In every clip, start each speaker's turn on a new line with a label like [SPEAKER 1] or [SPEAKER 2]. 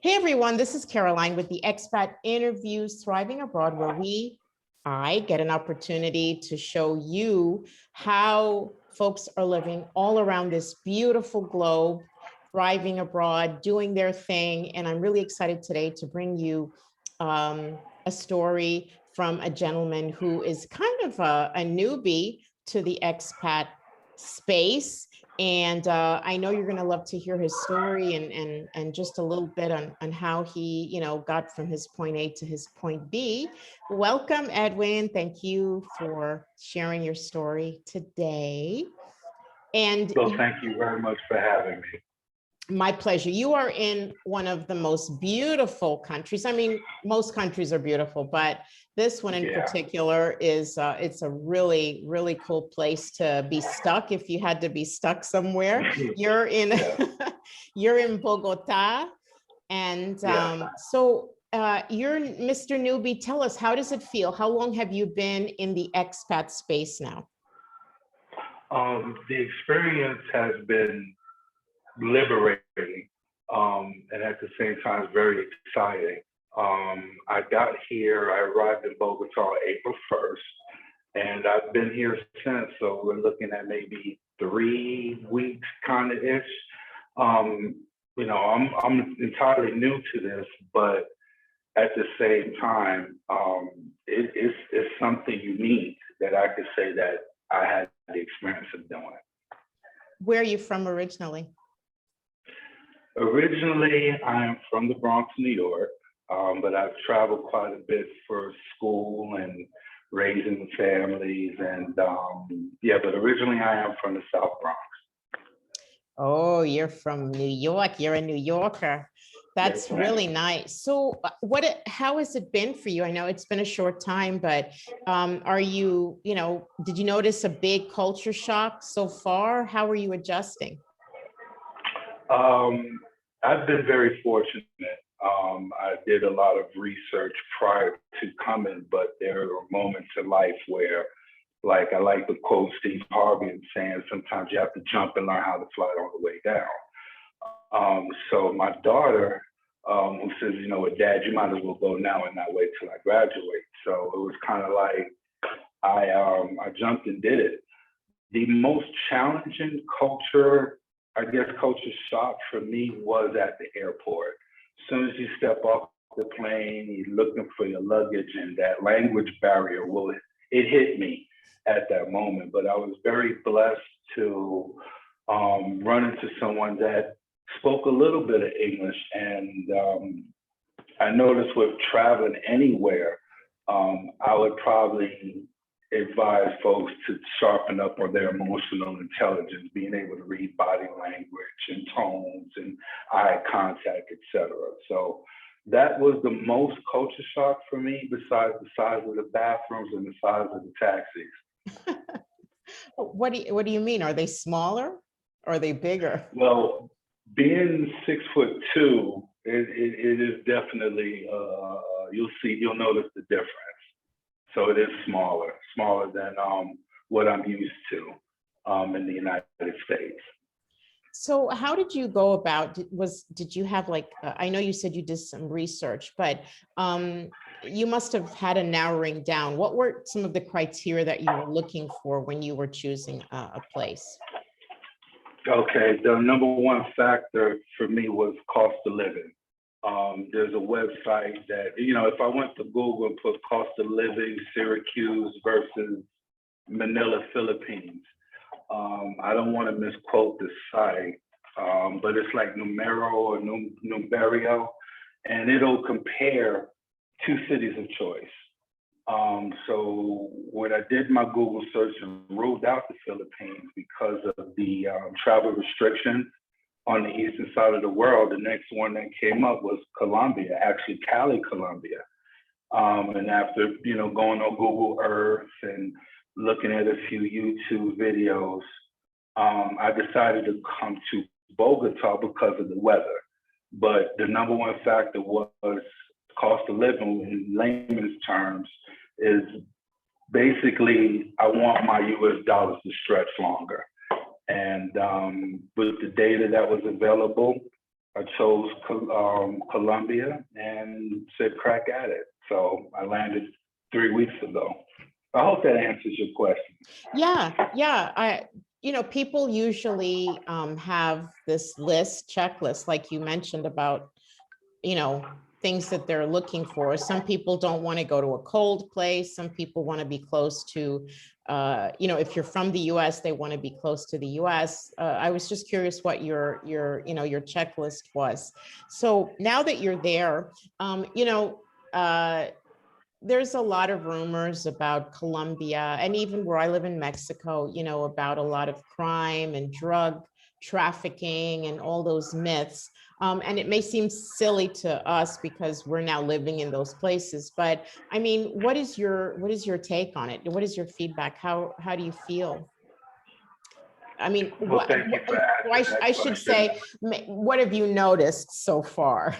[SPEAKER 1] Hey everyone, this is Caroline with the Expat Interviews Thriving Abroad, where I get an opportunity to show you how folks are living all around this beautiful globe, thriving abroad, doing their thing. And I'm really excited today to bring you a story from a gentleman who is kind of a newbie to the expat space. And I know you're going to love to hear his story and just a little bit on how he, got from his point A to his point B. Welcome, Edwin. Thank you for sharing your story today. And
[SPEAKER 2] well, thank you very much for having me.
[SPEAKER 1] My pleasure. You are in one of the most beautiful countries. I mean, most countries are beautiful, but this one in particular is, it's a really, really cool place to be stuck if you had to be stuck somewhere. You're in, you're in Bogota. And so you're Mr. Newbie. Tell us, how does it feel? How long have you been in the expat space now?
[SPEAKER 2] The experience has been liberating and at the same time very exciting. I got here, I arrived in Bogota April 1st, and I've been here since, so we're looking at maybe 3 weeks kind of ish. I'm entirely new to this, but at the same time, it's something unique that I could say that I had the experience of doing.
[SPEAKER 1] Where are you from originally?
[SPEAKER 2] Originally, I am from the Bronx, New York, but I've traveled quite a bit for school and raising families. And but originally I am from the South Bronx.
[SPEAKER 1] Oh, you're from New York. You're a New Yorker. That's really nice. So how has it been for you? I know it's been a short time, but are you, did you notice a big culture shock so far? How are you adjusting?
[SPEAKER 2] I've been very fortunate. I did a lot of research prior to coming, but there are moments in life where, like, I like the quote Steve Harvey saying, sometimes you have to jump and learn how to fly on the way down. So my daughter, who says, Dad, you might as well go now and not wait till I graduate. So it was kind of like, I jumped and did it. The most challenging culture shock for me was at the airport. As soon as you step off the plane, you're looking for your luggage, and that language barrier, it hit me at that moment. But I was very blessed to run into someone that spoke a little bit of English. And I noticed with traveling anywhere, I would probably advise folks to sharpen up on their emotional intelligence, being able to read body language and tones and eye contact, etc. So that was the most culture shock for me, besides the size of the bathrooms and the size of the taxis.
[SPEAKER 1] What do you mean? Are they smaller or are they bigger?
[SPEAKER 2] Well, being 6'2", it is definitely, you'll notice the difference. So it is smaller than what I'm used to in the United States.
[SPEAKER 1] So how did you go about, did you have I know you said you did some research, but you must have had a narrowing down. What were some of the criteria that you were looking for when you were choosing a place?
[SPEAKER 2] Okay, the number one factor for me was cost of living. There's a website that, if I went to Google and put cost of living, Syracuse versus Manila, Philippines, I don't want to misquote the site, but it's like Numero or Numberio, and it'll compare 2 cities of choice. So when I did my Google search and ruled out the Philippines because of the travel restrictions on the eastern side of the world, the next one that came up was Colombia, actually Cali, Colombia. And after, going on Google Earth and looking at a few YouTube videos, I decided to come to Bogota because of the weather. But the number one factor was cost of living in layman's terms is basically, I want my US dollars to stretch longer. And with the data that was available, I chose Colombia and said crack at it. So I landed 3 weeks ago. I hope that answers your question.
[SPEAKER 1] Yeah. People usually have this checklist, like you mentioned about, things that they're looking for. Some people don't want to go to a cold place. Some people want to be close to, if you're from the US, they want to be close to the US. I was just curious what your checklist was. So now that you're there, there's a lot of rumors about Colombia and even where I live in Mexico, about a lot of crime and drug trafficking and all those myths. And it may seem silly to us because we're now living in those places. But I mean, what is your take on it? What is your feedback? How do you feel? I mean,
[SPEAKER 2] Well, thank you for asking
[SPEAKER 1] I
[SPEAKER 2] that
[SPEAKER 1] should
[SPEAKER 2] question.
[SPEAKER 1] say, what have you noticed so far?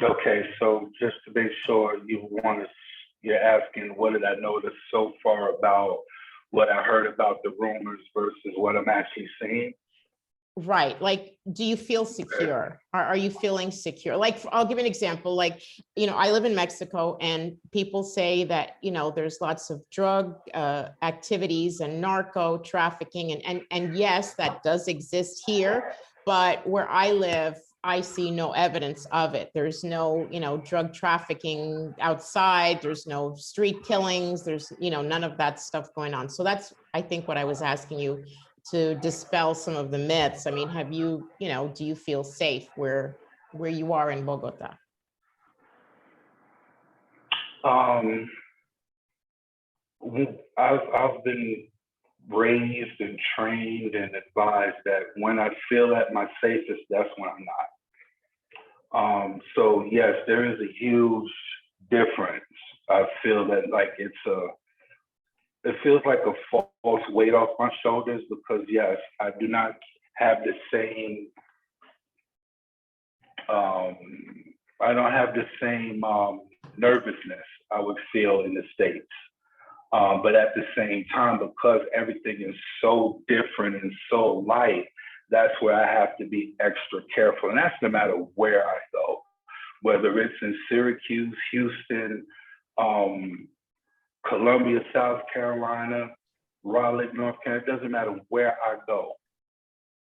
[SPEAKER 2] Okay, so just to make sure you're asking what did I notice so far about what I heard about the rumors versus what I'm actually seeing?
[SPEAKER 1] Right. Like, do you feel secure? Are you feeling secure? Like, I'll give an example. Like, I live in Mexico and people say that, there's lots of drug activities and narco trafficking. And yes, that does exist here. But where I live, I see no evidence of it. There's no, drug trafficking outside. There's no street killings. There's, none of that stuff going on. So that's, I think, what I was asking you to dispel some of the myths. I mean, do you feel safe where you are in Bogota?
[SPEAKER 2] Um, I've been raised and trained and advised that when I feel at my safest, that's when I'm not. So yes, there is a huge difference. I feel that like it feels like a false weight off my shoulders because yes, I do not have the same, I don't have the same nervousness I would feel in the States. But at the same time, because everything is so different and so light, that's where I have to be extra careful. And that's no matter where I go, whether it's in Syracuse, Houston, Columbia, South Carolina, Raleigh, North Carolina, it doesn't matter where I go.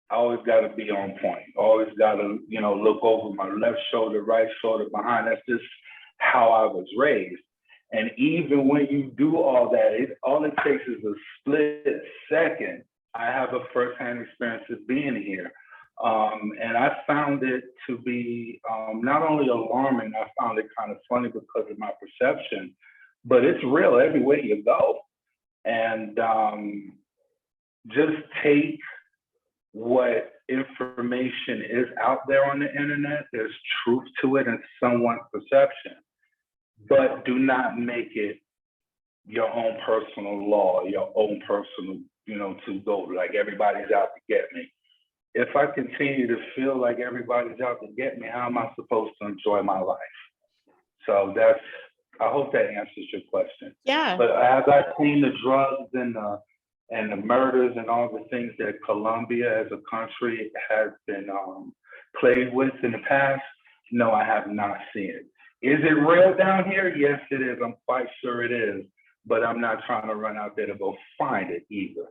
[SPEAKER 2] I always got to be on point. Always got to, look over my left shoulder, right shoulder, behind. That's just how I was raised. And even when you do all that, all it takes is a split second. I have a firsthand experience of being here. And I found it to be not only alarming, I found it kind of funny because of my perception, but it's real everywhere you go. And just take what information is out there on the internet. There's truth to it in someone's perception, but do not make it your own personal law, your own personal, to go like everybody's out to get me. If I continue to feel like everybody's out to get me, how am I supposed to enjoy my life? So I hope that answers your question.
[SPEAKER 1] Yeah.
[SPEAKER 2] But as I've seen the drugs and the murders and all the things that Colombia as a country has been played with in the past, no, I have not seen it. Is it real down here? Yes, it is. I'm quite sure it is. But I'm not trying to run out there to go find it either.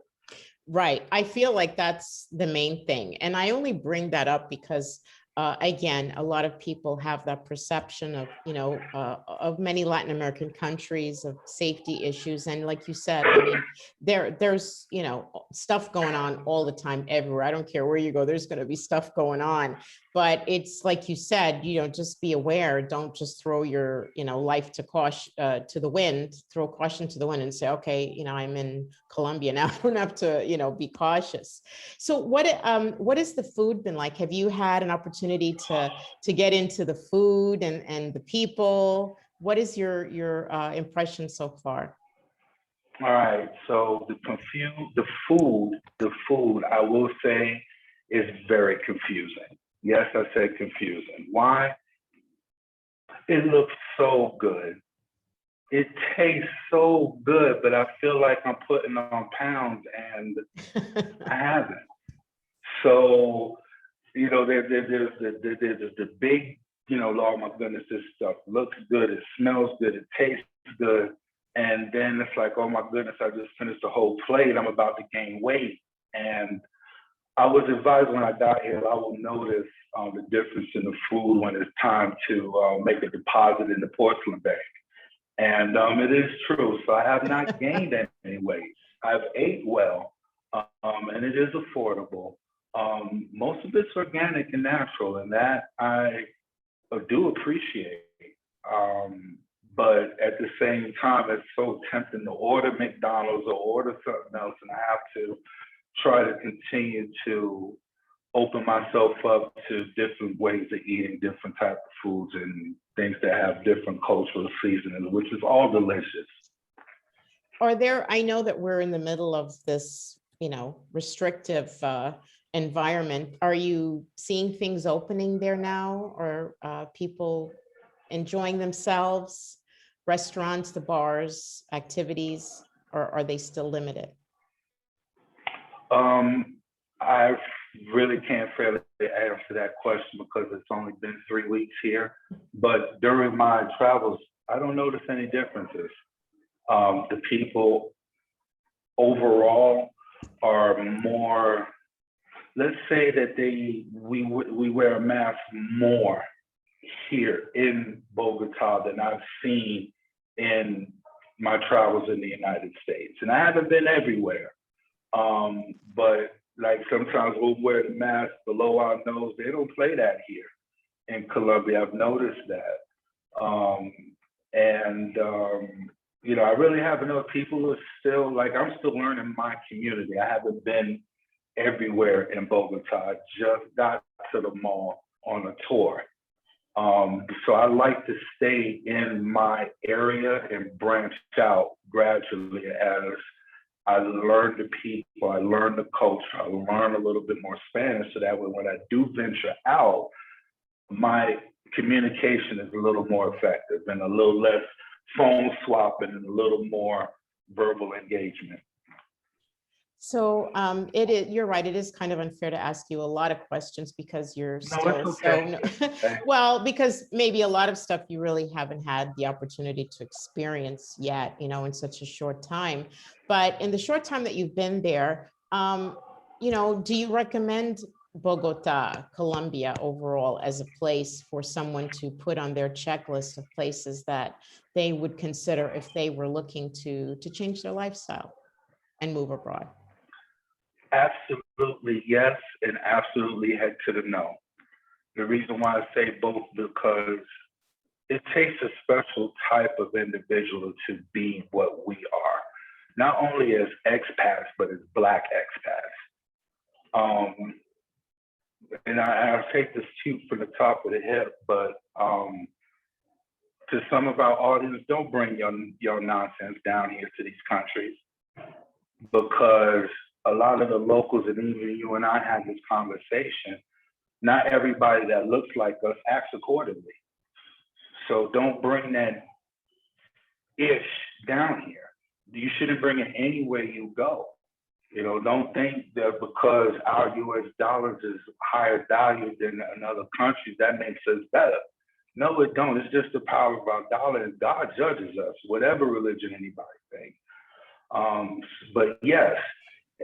[SPEAKER 1] Right. I feel like that's the main thing. And I only bring that up because, again, a lot of people have that perception of, of many Latin American countries of safety issues. And like you said, I mean, there's, stuff going on all the time everywhere. I don't care where you go, there's going to be stuff going on. But it's like you said, just be aware. Don't just throw your, life to the wind, throw caution to the wind and say, okay, I'm in Colombia now. I don't have to, be cautious. So what has the food been like? Have you had an opportunity to get into the food and the people? What is your impression so far?
[SPEAKER 2] All right. So the food, I will say, is very confusing. Yes, I said confusing. Why? It looks so good. It tastes so good, but I feel like I'm putting on pounds and I haven't. So there's the big, oh my goodness, this stuff looks good, it smells good, it tastes good. And then it's like, oh my goodness, I just finished the whole plate, I'm about to gain weight. And I was advised when I got here, I will notice the difference in the food when it's time to make a deposit in the porcelain bag. And it is true. So I have not gained any weight. I've ate well, and it is affordable. Most of it's organic and natural, and that I do appreciate. But at the same time, it's so tempting to order McDonald's or order something else, and I have to try to continue to open myself up to different ways of eating different types of foods and things that have different cultural seasonings, which is all delicious.
[SPEAKER 1] I know that we're in the middle of this, restrictive environment. Are you seeing things opening there now, or people enjoying themselves, restaurants, the bars, activities, or are they still limited?
[SPEAKER 2] I really can't fairly answer that question because it's only been 3 weeks here. But during my travels, I don't notice any differences. The people overall are more, let's say that we wear a mask more here in Bogota than I've seen in my travels in the United States. And I haven't been everywhere. But like sometimes we'll wear the mask below our nose. They don't play that here in Colombia. I've noticed that. I really haven't known. People are still I'm still learning my community. I haven't been everywhere in Bogota. I just got to the mall on a tour. So I like to stay in my area and branch out gradually as I learn the people, I learn the culture, I learn a little bit more Spanish, so that way when I do venture out, my communication is a little more effective and a little less phone swapping and a little more verbal engagement.
[SPEAKER 1] So you're right, it is kind of unfair to ask you a lot of questions because you're well, because maybe a lot of stuff you really haven't had the opportunity to experience yet, in such a short time. But in the short time that you've been there, do you recommend Bogota, Colombia overall as a place for someone to put on their checklist of places that they would consider if they were looking to change their lifestyle and move abroad?
[SPEAKER 2] Absolutely yes, and absolutely head to the no. The reason why I say both, because it takes a special type of individual to be what we are, not only as expats, but as Black expats. And I'll take this cue from the top of the hip, but to some of our audience, don't bring your nonsense down here to these countries, because a lot of the locals, and even you and I had this conversation, not everybody that looks like us acts accordingly. So don't bring that ish down here. You shouldn't bring it anywhere you go. Don't think that because our US dollars is higher value than in other countries, that makes us better. No, it don't. It's just the power of our dollar, and God judges us, whatever religion anybody thinks. But yes,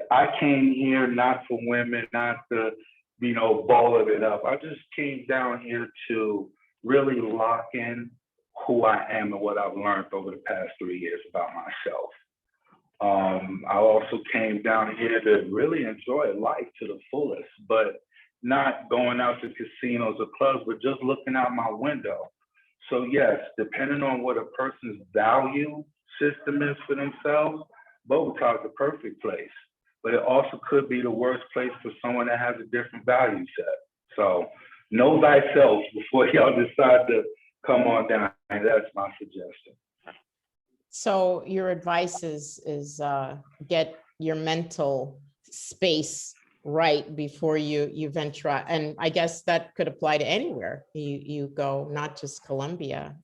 [SPEAKER 2] I came here not for women, not to, ball it up. I just came down here to really lock in who I am and what I've learned over the past 3 years about myself. I also came down here to really enjoy life to the fullest, but not going out to casinos or clubs, but just looking out my window. So yes, depending on what a person's value system is for themselves, Bogota is the perfect place. But it also could be the worst place for someone that has a different value set. So know thyself before y'all decide to come on down. And that's my suggestion.
[SPEAKER 1] So your advice is get your mental space right before you venture out. And I guess that could apply to anywhere you go, not just Colombia.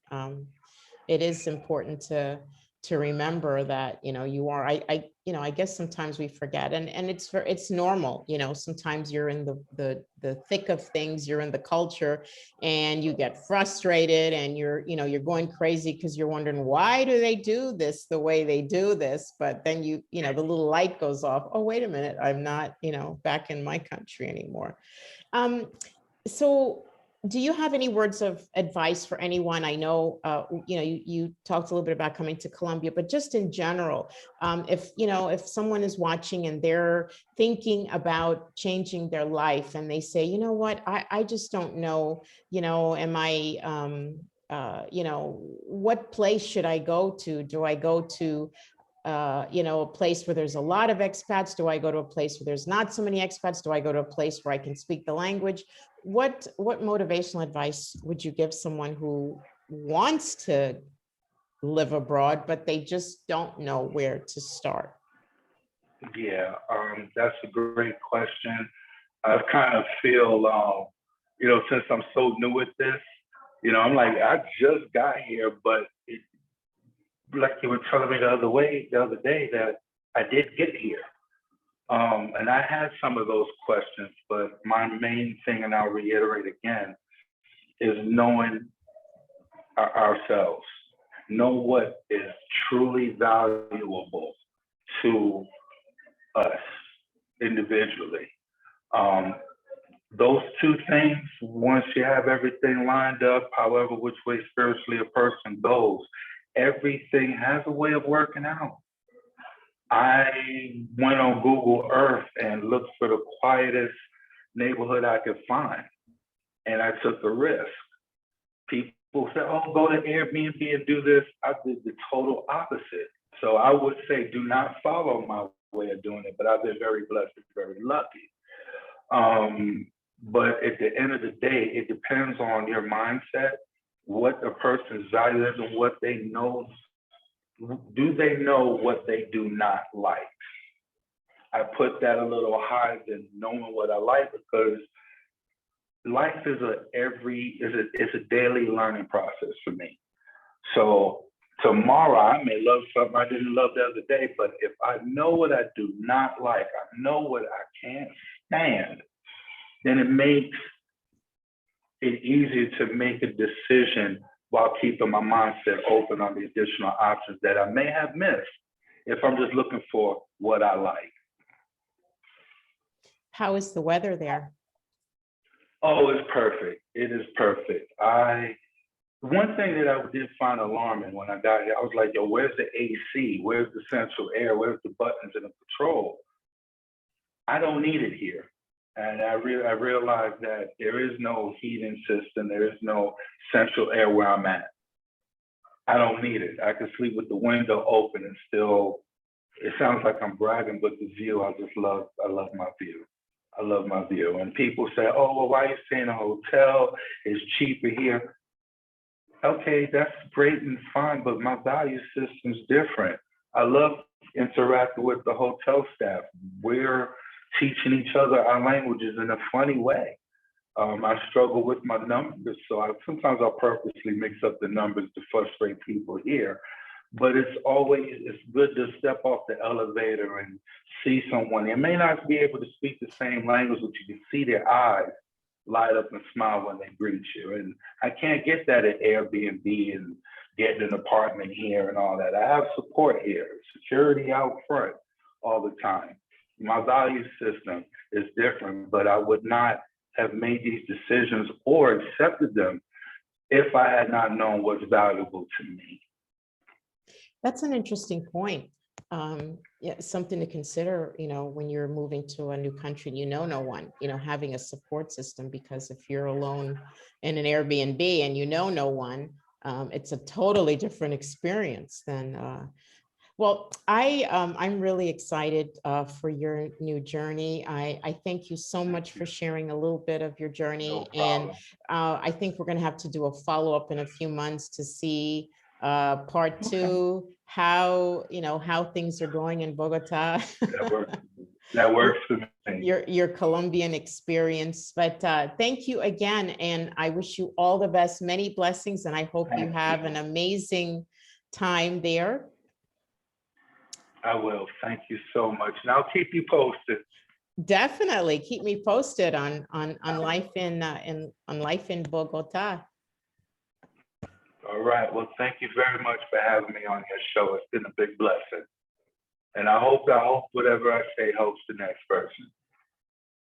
[SPEAKER 1] It is important to to remember that, you are, I guess sometimes we forget, and it's normal, sometimes you're in the thick of things, you're in the culture, and you get frustrated, and you're going crazy because you're wondering, why do they do this the way they do this? But then the little light goes off. Oh, wait a minute, I'm not, back in my country anymore. So do you have any words of advice for anyone? I know, you talked a little bit about coming to Colombia, but just in general, if someone is watching and they're thinking about changing their life and they say, you know what, I just don't know, am I, what place should I go to? Do I go to a place where there's a lot of expats? Do I go to a place where there's not so many expats? Do I go to a place where I can speak the language? What motivational advice would you give someone who wants to live abroad, but they just don't know where to start?
[SPEAKER 2] Yeah, that's a great question. I kind of feel, since I'm so new at this, I'm like, I just got here, but like you were telling me the other day that I did get here. And I had some of those questions, but my main thing, and I'll reiterate again, is knowing ourselves, know what is truly valuable to us individually. Those two things, once you have everything lined up, however which way spiritually a person goes, everything has a way of working out. I went on Google Earth and looked for the quietest neighborhood I could find, and I took a risk. People said, oh, go to Airbnb and do this. I did the total opposite. So I would say, do not follow my way of doing it, but I've been very blessed and very lucky. But at the end of the day, it depends on your mindset, what a person's value is, and what they know. Do they know what they do not like? I put that a little higher than knowing what I like, because life is a daily learning process for me. So tomorrow I may love something I didn't love the other day, but if I know what I do not like, I know what I can't stand, then it makes it easier to make a decision while keeping my mindset open on the additional options that I may have missed if I'm just looking for what I like.
[SPEAKER 1] How is the weather there?
[SPEAKER 2] Oh, it's perfect. It is perfect. One thing that I did find alarming when I got here, I was like, yo, where's the AC? Where's the central air? Where's the buttons and the control? I don't need it here. And I realized that there is no heating system. There is no central air where I'm at. I don't need it. I can sleep with the window open and still, it sounds like I'm bragging, but the view, I love my view. I love my view. And people say, oh, well, why are you staying in a hotel? It's cheaper here. Okay, that's great and fine, but my value system's different. I love interacting with the hotel staff. We're teaching each other our languages in a funny way. I struggle with my numbers, so sometimes I'll purposely mix up the numbers to frustrate people here. But it's good to step off the elevator and see someone. They may not be able to speak the same language, but you can see their eyes light up and smile when they greet you. And I can't get that at Airbnb and getting an apartment here and all that. I have support here, security out front all the time. My value system is different, but I would not have made these decisions or accepted them if I had not known what's valuable to me.
[SPEAKER 1] That's an interesting point. Yeah, something to consider, when you're moving to a new country, no one, having a support system, because if you're alone in an Airbnb and no one, it's a totally different experience than, well, I'm really excited for your new journey. I thank you so much for sharing a little bit of your journey.
[SPEAKER 2] No problem.
[SPEAKER 1] And I think we're going to have to do a follow-up in a few months to see part two, how things are going in Bogota.
[SPEAKER 2] That works for me.
[SPEAKER 1] Your Colombian experience. But thank you again, and I wish you all the best, many blessings, and I hope you have an amazing time there.
[SPEAKER 2] I will. Thank you so much. And I'll keep you posted.
[SPEAKER 1] Definitely keep me posted on life on life in Bogota.
[SPEAKER 2] All right. Well, thank you very much for having me on your show. It's been a big blessing. And I hope whatever I say helps the next person.